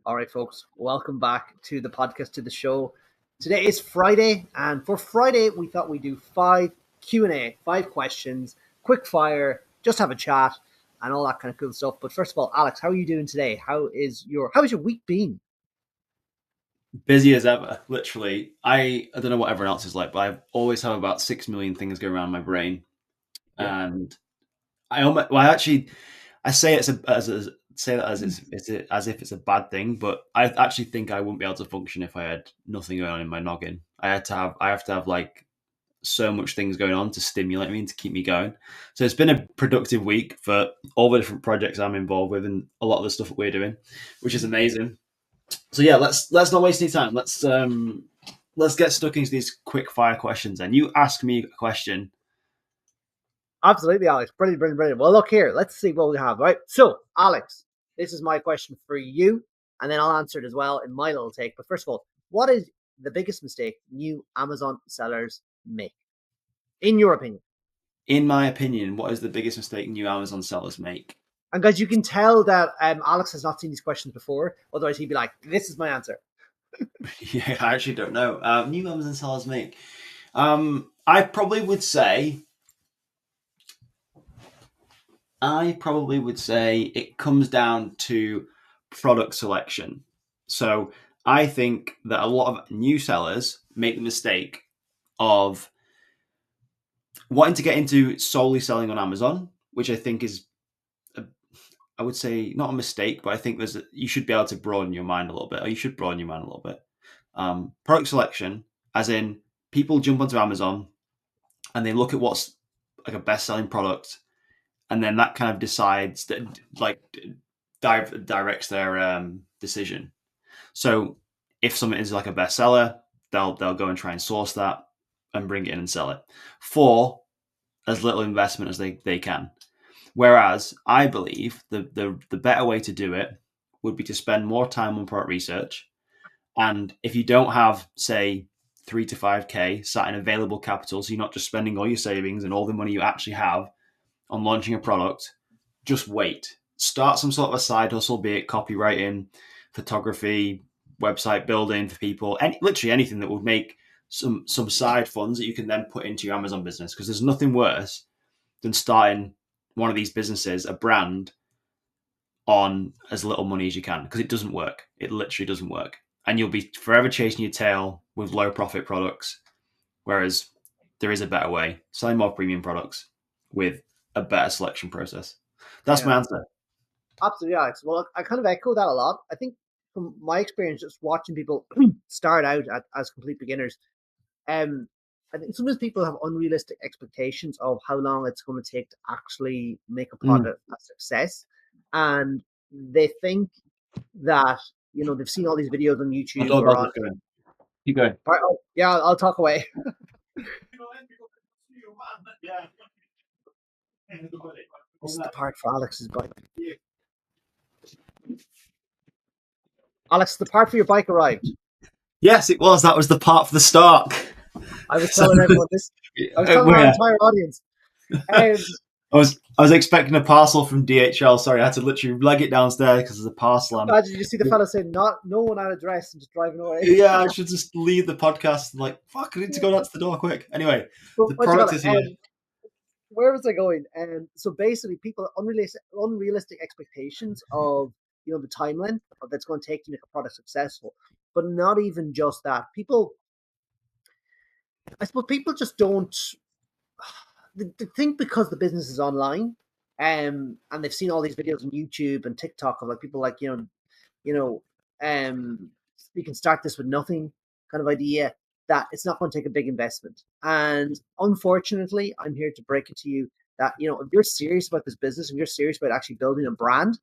All right, folks, welcome back to the podcast, to the show. Today is Friday, and for Friday, we thought we'd do 5 Q&A, 5 questions, quick fire, just have a chat, and all that kind of cool stuff. But first of all, Alex, how are you doing today? How's your week been? Busy as ever, literally. I don't know what everyone else is like, but I always have about 6 million things going around my brain. Yeah. And I say it's as if it's a bad thing, but I actually think I wouldn't be able to function if I had nothing going on in my noggin. I have to have like so much things going on to stimulate me and to keep me going. So it's been a productive week for all the different projects I'm involved with and a lot of the stuff that we're doing, which is amazing. So yeah, let's not waste any time. Let's get stuck into these quick fire questions. And you ask me a question. Absolutely, Alex. Brilliant. Well, look here. Let's see what we have, right? So, Alex, this is my question for you, and then I'll answer it as well in my little take. But first of all, what is the biggest mistake new Amazon sellers make, in your opinion? In my opinion, what is the biggest mistake new Amazon sellers make? And guys, you can tell that Alex has not seen these questions before. Otherwise, he'd be like, "This is my answer." Yeah, I actually don't know. New Amazon sellers make. I probably would say it comes down to product selection. So I think that a lot of new sellers make the mistake of wanting to get into solely selling on Amazon, which I think is, I would say, not a mistake, but I think you should be able to broaden your mind a little bit, or you should broaden your mind a little bit. Product selection, as in people jump onto Amazon and they look at what's like a best-selling product, and then that kind of decides that, like, directs their decision. So if something is like a bestseller, they'll go and try and source that and bring it in and sell it for as little investment as they can. Whereas I believe the better way to do it would be to spend more time on product research. And if you don't have, say, 3 to 5K sat in available capital, so you're not just spending all your savings and all the money you actually have on launching a product, just wait. Start some sort of a side hustle, be it copywriting, photography, website building for people, literally anything that would make some side funds that you can then put into your Amazon business. Because there's nothing worse than starting one of these businesses, a brand, on as little money as you can, because it doesn't work. It literally doesn't work. And you'll be forever chasing your tail with low profit products. Whereas there is a better way, selling more premium products with a better selection process. That's my answer. Absolutely, Alex. Well, I kind of echo that a lot. I think from my experience, just watching people start out as complete beginners, I think sometimes people have unrealistic expectations of how long it's going to take to actually make a product a success, and they think that they've seen all these videos on YouTube or on. Keep going. Yeah, I'll talk away. This is the part for Alex's bike. Alex, the part for your bike arrived. Yes, it was. That was the part for the start. I was telling everyone this. I was telling our entire audience. I was expecting a parcel from DHL. Sorry, I had to literally leg it downstairs because there's a parcel. Did you see the fella saying no one at address and just driving away? Yeah, I should just leave the podcast and like, fuck, I need to go down to the door quick. Anyway, the product is here. Where was I going? So basically, people unrealistic expectations of the timeline that's going to take to make a product successful. But not even just that. I suppose people just don't. They think because the business is online, and they've seen all these videos on YouTube and TikTok of like people like you can start this with nothing kind of idea, that it's not going to take a big investment. And unfortunately, I'm here to break it to you that if you're serious about this business, if you're serious about actually building a brand,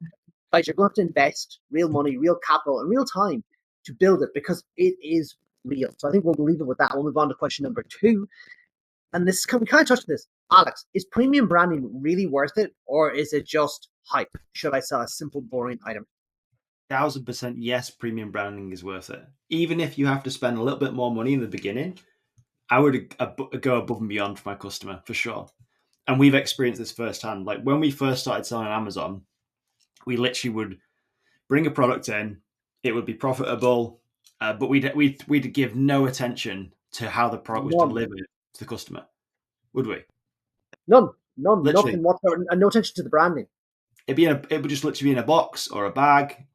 guys, you're going to have to invest real money, real capital, and real time to build it, because it is real. So I think we'll leave it with that. We'll move on to question number 2. And this we kind of touched on this. Alex, is premium branding really worth it, or is it just hype? Should I sell a simple, boring item? 1000% yes, premium branding is worth it. Even if you have to spend a little bit more money in the beginning, I would go above and beyond for my customer, for sure. And we've experienced this firsthand. Like when we first started selling on Amazon, we literally would bring a product in, it would be profitable, but we'd give no attention to how the product was None, delivered to the customer, would we? none, Literally, nothing whatsoever, and no attention to the branding. it would just literally be in a box or a bag.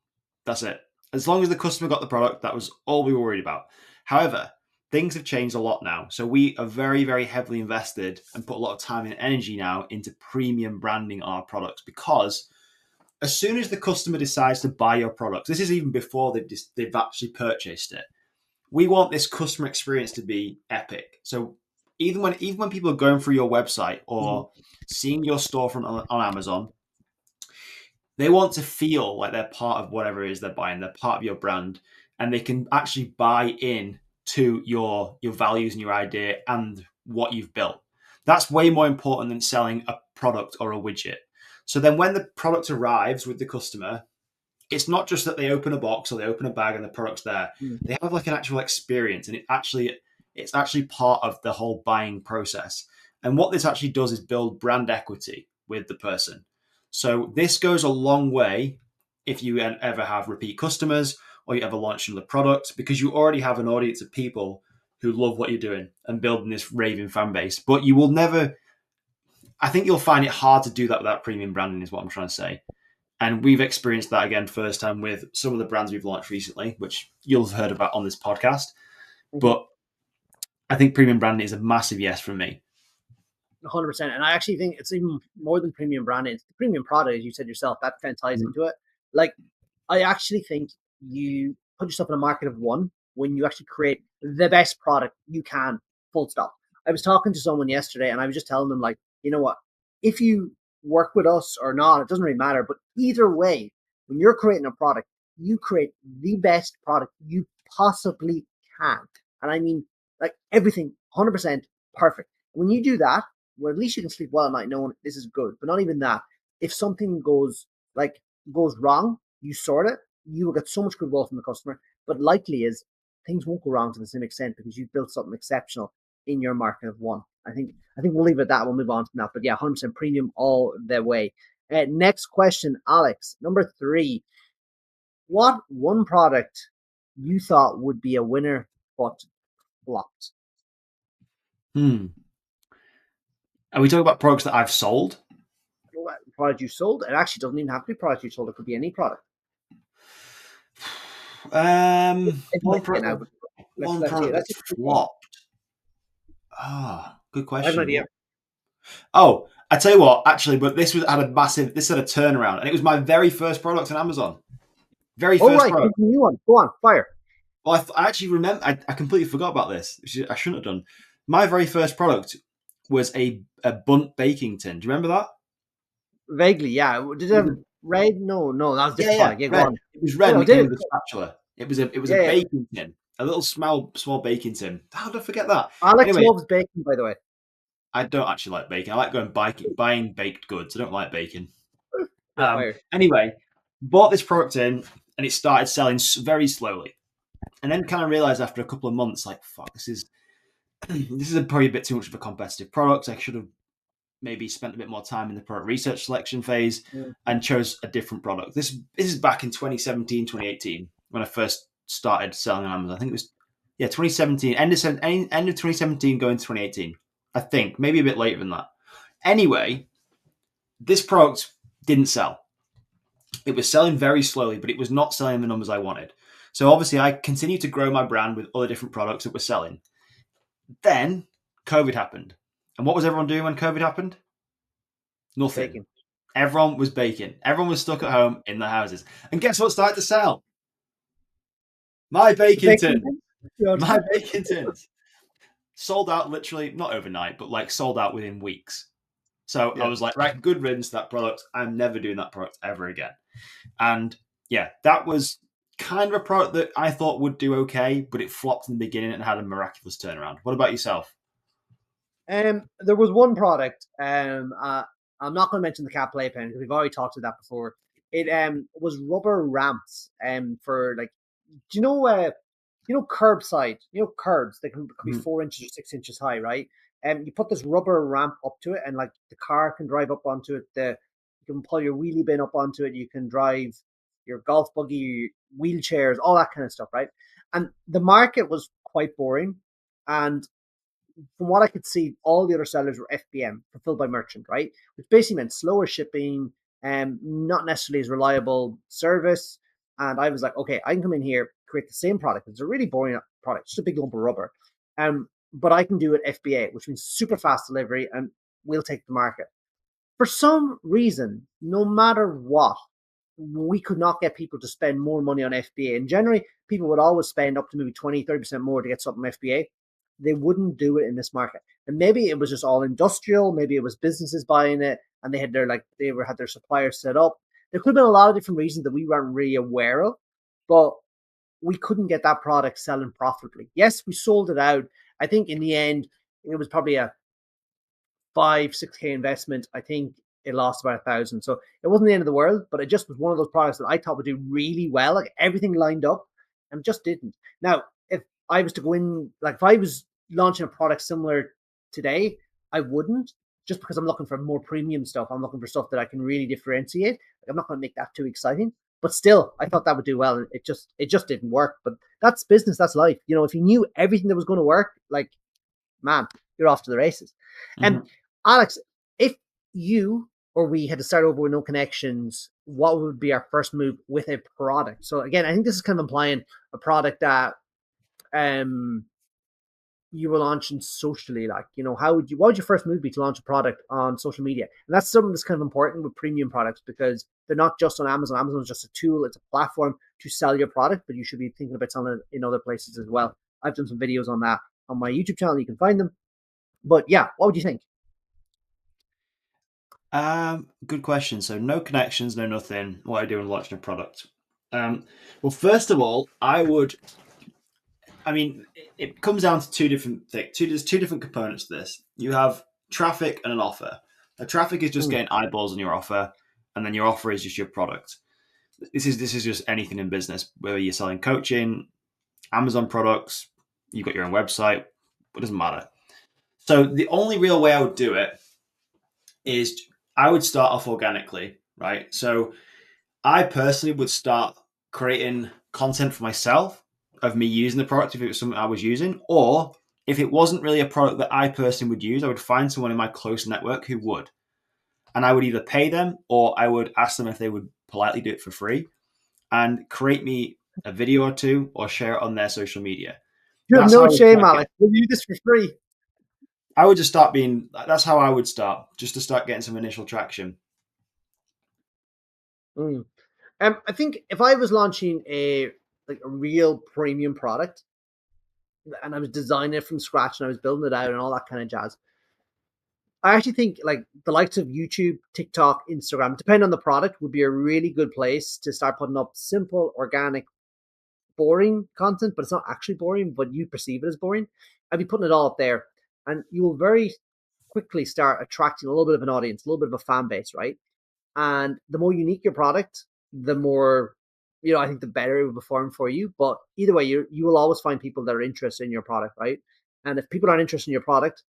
That's it. As long as the customer got the product, that was all we were worried about. However, things have changed a lot now. So we are very, very heavily invested and put a lot of time and energy now into premium branding our products, because as soon as the customer decides to buy your products, this is even before they've actually purchased it. We want this customer experience to be epic. So even when people are going through your website or seeing your storefront on Amazon, they want to feel like they're part of whatever it is they're buying. They're part of your brand, and they can actually buy in to your values and your idea and what you've built. That's way more important than selling a product or a widget. So then when the product arrives with the customer, it's not just that they open a box or they open a bag and the product's there. They have like an actual experience, and it's actually part of the whole buying process. And what this actually does is build brand equity with the person. So this goes a long way if you ever have repeat customers or you ever launch another product, because you already have an audience of people who love what you're doing and building this raving fan base. But you will never, I think you'll find it hard to do that without premium branding, is what I'm trying to say. And we've experienced that again firsthand with some of the brands we've launched recently, which you'll have heard about on this podcast. But I think premium branding is a massive yes from me. 100%. And I actually think it's even more than premium branding. It's the premium product, as you said yourself. That kind of ties into it. Like, I actually think you put yourself in a market of one when you actually create the best product you can, full stop. I was talking to someone yesterday and I was just telling them, like, you know what? If you work with us or not, it doesn't really matter. But either way, when you're creating a product, you create the best product you possibly can. And I mean, like, everything 100% perfect. When you do that, well, at least you can sleep well at night knowing this is good. But not even that. If something goes wrong, you sort it, you will get so much goodwill from the customer. But likely is things won't go wrong to the same extent because you've built something exceptional in your market of one. I think we'll leave it at that. We'll move on from that. But yeah, 100% premium all the way. Next question, Alex. Number 3. What one product you thought would be a winner but flopped? Are we talking about products that I've sold? Product you sold? It actually doesn't even have to be product you sold. It could be any product. One product that flopped. Good question. I have an idea. Oh, I tell you what, actually, but this had a turnaround, and it was my very first product on Amazon. Very first product. New one. Go on, fire. Well, I actually remember. I completely forgot about this. I shouldn't have done. My very first product was a Bundt baking tin. Do you remember that? Vaguely, yeah. Did it have red? No, that was different product. Yeah, red. It was red. Oh, and it came with a spatula. It was a baking tin, a little small baking tin. How did I forget that? Alex loves baking, by the way. I don't actually like baking. I like going buying baked goods. I don't like baking. Fire. Anyway, bought this product in, and it started selling very slowly. And then kind of realized after a couple of months, like, fuck, this is probably a bit too much of a competitive product. I should have maybe spent a bit more time in the product research selection phase and chose a different product. This is back in 2017, 2018, when I first started selling on Amazon. I think it was 2017, end of 2017 going to 2018. I think maybe a bit later than that. Anyway, this product didn't sell. It was selling very slowly, but it was not selling the numbers I wanted. So obviously I continued to grow my brand with other different products that were selling. Then COVID happened. And what was everyone doing when COVID happened? Nothing. Baking. Everyone was baking. Everyone was stuck at home in their houses. And guess what started to sell? My baking tin. My baking tins. Sold out literally, not overnight, but like sold out within weeks. So I was like, right, good riddance to that product. I'm never doing that product ever again. And yeah, that was kind of a product that I thought would do okay, but it flopped in the beginning and had a miraculous turnaround. What about yourself? There was one product. I'm not going to mention the cat playpen because we've already talked about that before. It was rubber ramps for, like, do you know curbside, curbs that can be 4 inches or 6 inches high, right? You put this rubber ramp up to it, and like the car can drive up onto it. You can pull your wheelie bin up onto it. You can drive your golf buggy, wheelchairs, all that kind of stuff, right? And the market was quite boring. And from what I could see, all the other sellers were FBM, fulfilled by merchant, right? Which basically meant slower shipping and not necessarily as reliable service. And I was like, okay, I can come in here, create the same product. It's a really boring product, just a big lump of rubber. But I can do it FBA, which means super fast delivery, and we'll take the market. For some reason, no matter what, we could not get people to spend more money on FBA. And generally, people would always spend up to maybe 20, 30% more to get something FBA. They wouldn't do it in this market. And maybe it was just all industrial, maybe it was businesses buying it, and they had their suppliers set up. There could have been a lot of different reasons that we weren't really aware of, but we couldn't get that product selling profitably. Yes, we sold it out. I think in the end, it was probably a 6K investment. I think it lost about 1,000. So it wasn't the end of the world, but it just was one of those products that I thought would do really well. Like everything lined up and just didn't. Now, if I was to go in, like if I was launching a product similar today, I wouldn't, just because I'm looking for more premium stuff. I'm looking for stuff that I can really differentiate. Like, I'm not going to make that too exciting, but still, I thought that would do well. And it just didn't work. But that's business. That's life. You know, if you knew everything that was going to work, like, man, you're off to the races. And Alex, if you or we had to start over with no connections, what would be our first move with a product? So again, I think this is kind of implying a product that you were launching socially. Like, you know, what would your first move be to launch a product on social media? And that's something that's kind of important with premium products, because they're not just on Amazon. Amazon is just a tool. It's a platform to sell your product, but you should be thinking about selling it in other places as well. I've done some videos on that on my YouTube channel. You can find them. But yeah, what would you think? Good question. So no connections, no nothing. What I do in launching a product. Well, first of all, it comes down to two different things. There's two different components to this. You have traffic and an offer. The traffic is just getting eyeballs on your offer, and then your offer is just your product. This is just anything in business, whether you're selling coaching, Amazon products, you've got your own website, it doesn't matter. So the only real way I would do it is I would start off organically, right? So I personally would start creating content for myself of me using the product if it was something I was using, or if it wasn't really a product that I personally would use, I would find someone in my close network who would. And I would either pay them or I would ask them if they would politely do it for free and create me a video or two or share it on their social media. You have no shame, Alex. We'll do this for free. I would just that's how I would start, just to start getting some initial traction. I think if I was launching a real premium product and I was designing it from scratch and I was building it out and all that kind of jazz, I actually think like the likes of YouTube, TikTok, Instagram, depending on the product, would be a really good place to start putting up simple, organic, boring content, but it's not actually boring, but you perceive it as boring. I'd be putting it all up there, and you will very quickly start attracting a little bit of an audience, a little bit of a fan base, right? And the more unique your product, the more, I think the better it will perform for you. But either way, you will always find people that are interested in your product, right? And if people aren't interested in your product,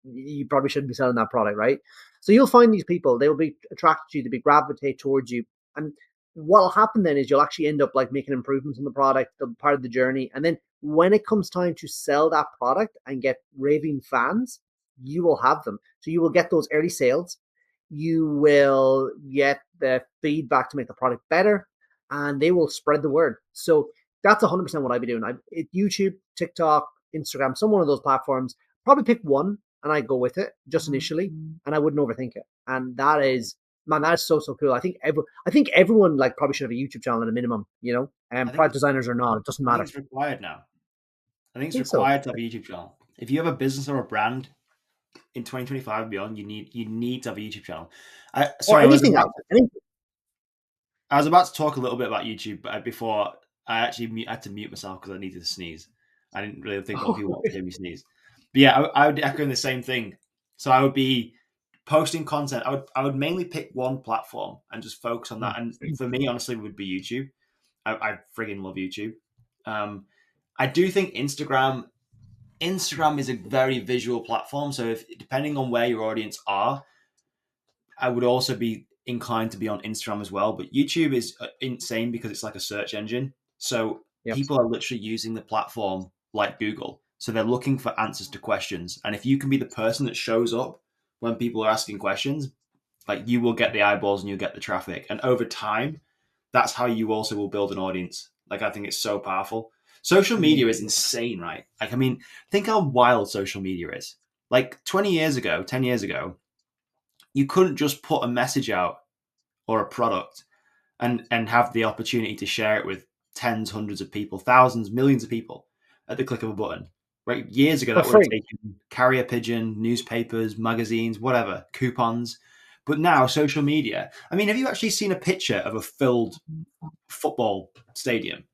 you probably shouldn't be selling that product, right? So you'll find these people, they will be attracted to you, they will gravitate towards you. And what'll happen then is you'll actually end up like making improvements on the product, the part of the journey. And then when it comes time to sell that product and get raving fans, you will have them. So you will get those early sales. You will get the feedback to make the product better, and they will spread the word. So that's 100% what I'd be doing. YouTube, TikTok, Instagram, some one of those platforms, probably pick one and I go with it just initially, and I wouldn't overthink it. And that is, man, that is so cool. I think everyone like probably should have a YouTube channel at a minimum, and product designers or not, it doesn't matter. It's required now. I think it's required to have a YouTube channel. If you have a business or a brand in 2025 and beyond, you need to have a YouTube channel. I was about to talk a little bit about YouTube, but before I actually had to mute myself because I needed to sneeze. I didn't really think people wanted to hear me sneeze. But yeah, I would echo the same thing. So I would be posting content. I would mainly pick one platform and just focus on that. And for me, honestly, it would be YouTube. I friggin' love YouTube. I do think Instagram is a very visual platform. So depending on where your audience are, I would also be inclined to be on Instagram as well. But YouTube is insane because it's like a search engine. So Yep. people are literally using the platform like Google. So they're looking for answers to questions. And if you can be the person that shows up when people are asking questions, like you will get the eyeballs and you'll get the traffic. And over time, that's how you also will build an audience. Like, I think it's so powerful. Social media is insane, right? Like, I mean, think how wild social media is. Like 20 years ago, 10 years ago, you couldn't just put a message out or a product and have the opportunity to share it with tens, hundreds of people, thousands, millions of people at the click of a button. Right? Years ago, For that would have free. taken carrier pigeon, newspapers, magazines, whatever, coupons. But now, social media. I mean, have you actually seen a picture of a filled football stadium?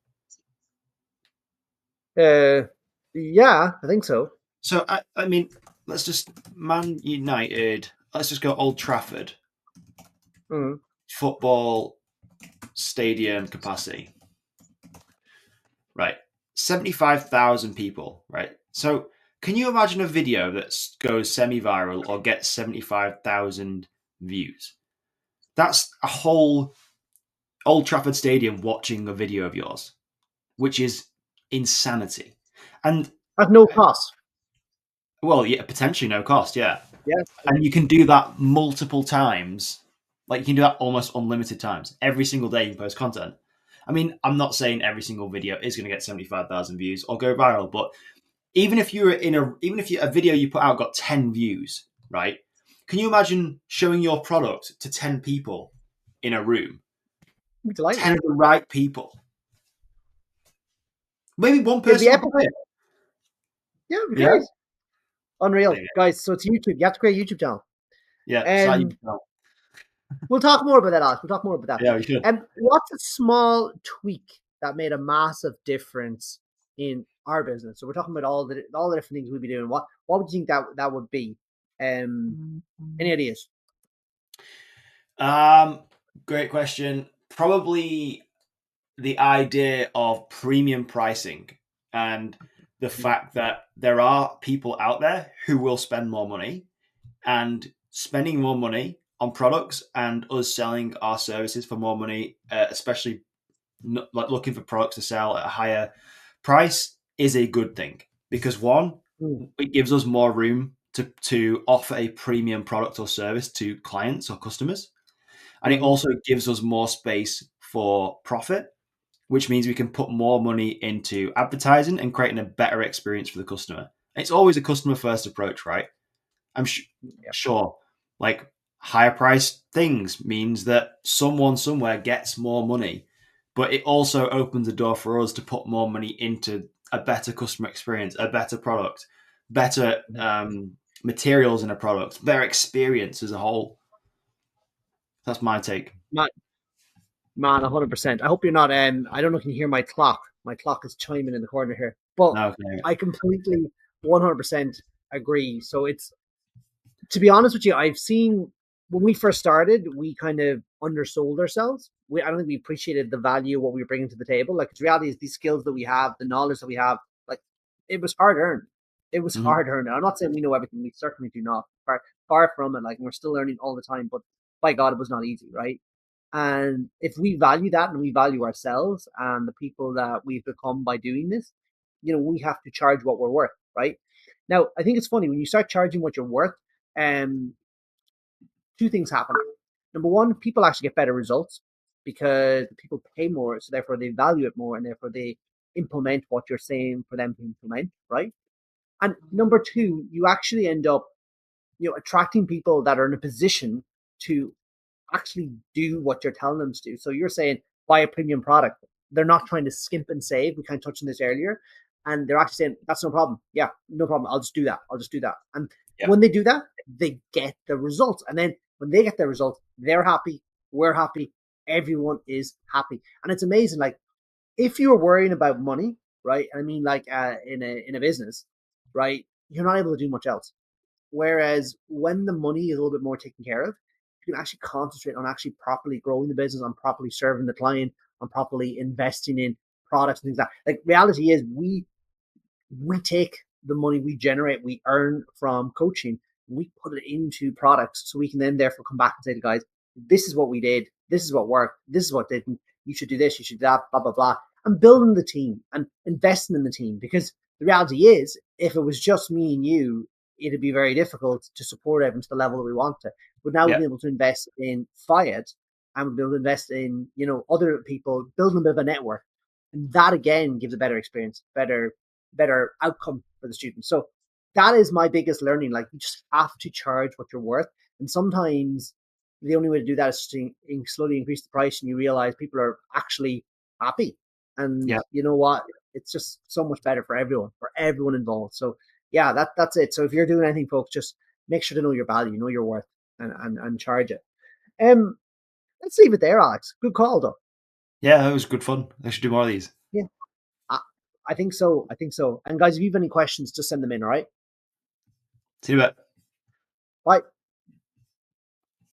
Yeah, I think so. So, I mean, let's just Man United. Let's just go Old Trafford Mm. football stadium capacity. Right, 75,000 people. Right, so can you imagine a video that goes semi-viral or gets 75,000 views? That's a whole Old Trafford Stadium watching a video of yours, which is insanity. And At no cost. well, yeah, potentially no cost, yeah. Yeah. And you can do that multiple times. Like, you can do that almost unlimited times. Every single day you can post content. I mean, I'm not saying every single video is going to get 75,000 views or go viral, but even if a video you put out got 10 views, right? Can you imagine showing your product to 10 people in a room? I'm delighted. 10 of the right people. Maybe one It'd be person epic. will buy it. Yeah, it'd be Yeah. great. Unreal. Yeah. Guys, so it's YouTube. You have to create a YouTube channel. Yeah. So We'll talk more about that, Alex. We'll talk more about that. yeah, we should. What's a small tweak that made a massive difference in our business? So we're talking about all the different things we'd be doing. What would you think that would be? Any ideas? Great question. Probably the idea of premium pricing and the fact that there are people out there who will spend more money, and spending more money on products and us selling our services for more money, especially like looking for products to sell at a higher price, is a good thing, because one, it gives us more room to offer a premium product or service to clients or customers. And it also gives us more space for profit, which means we can put more money into advertising and creating a better experience for the customer. It's always a customer first approach, right? I'm sure like higher priced things means that someone somewhere gets more money, but it also opens the door for us to put more money into a better customer experience, a better product, better materials in a product, better experience as a whole. That's my take. Man, 100%. I hope you're not. I don't know if you can hear my clock. My clock is chiming in the corner here, but Okay. I completely 100% agree. So it's, to be honest with you, I've seen when we first started, we kind of undersold ourselves. I don't think we appreciated the value of what we were bringing to the table. Like, the reality is, these skills that we have, the knowledge that we have, like, it was hard earned. It was hard earned. I'm not saying we know everything. We certainly do not. Far from it. Like, we're still learning all the time. But by God, it was not easy, right? And if we value that and we value ourselves and the people that we've become by doing this, we have to charge what we're worth, right? Now, I think it's funny when you start charging what you're worth. Two things happen. Number one, people actually get better results because people pay more, so therefore they value it more, and therefore they implement what you're saying for them to implement, right? And number two, you actually end up, attracting people that are in a position to actually do what you're telling them to do. So you're saying buy a premium product. They're not trying to skimp and save. We kind of touched on this earlier. And they're actually saying, that's no problem. Yeah, no problem. I'll just do that. I'll just do that. And when they do that, they get the results. And then when they get the results, they're happy. We're happy. Everyone is happy. And it's amazing. Like, if you're worrying about money, right? I mean, like in a business, right? You're not able to do much else. Whereas when the money is a little bit more taken care of, you can actually concentrate on actually properly growing the business, on properly serving the client, on properly investing in products and things like that. Like, reality is, we take the money we generate, we earn from coaching, we put it into products, so we can then therefore come back and say to guys, this is what we did, this is what worked, this is what didn't, you should do this, you should do that, blah, blah, blah. and building the team and investing in the team. Because the reality is, if it was just me and you, it'd be very difficult to support everyone to the level that we want to. But now we'll Yeah. be able to invest in Fiat and we'll be able to invest in, other people, building a bit of a network. And that again gives a better experience, better outcome for the students. So that is my biggest learning. Like, you just have to charge what you're worth. And sometimes the only way to do that is to slowly increase the price, and you realize people are actually happy. And Yeah. you know what? It's just so much better for everyone involved. So yeah, that's it. So if you're doing anything, folks, just make sure to know your value, know your worth, and charge it. Um, let's leave it there, Alex. Good call, though. Yeah, it was good fun. I should do more of these. Yeah, I, I think so. I think so. And guys, if you have any questions, just send them in. All right. See you in a bit. Bye.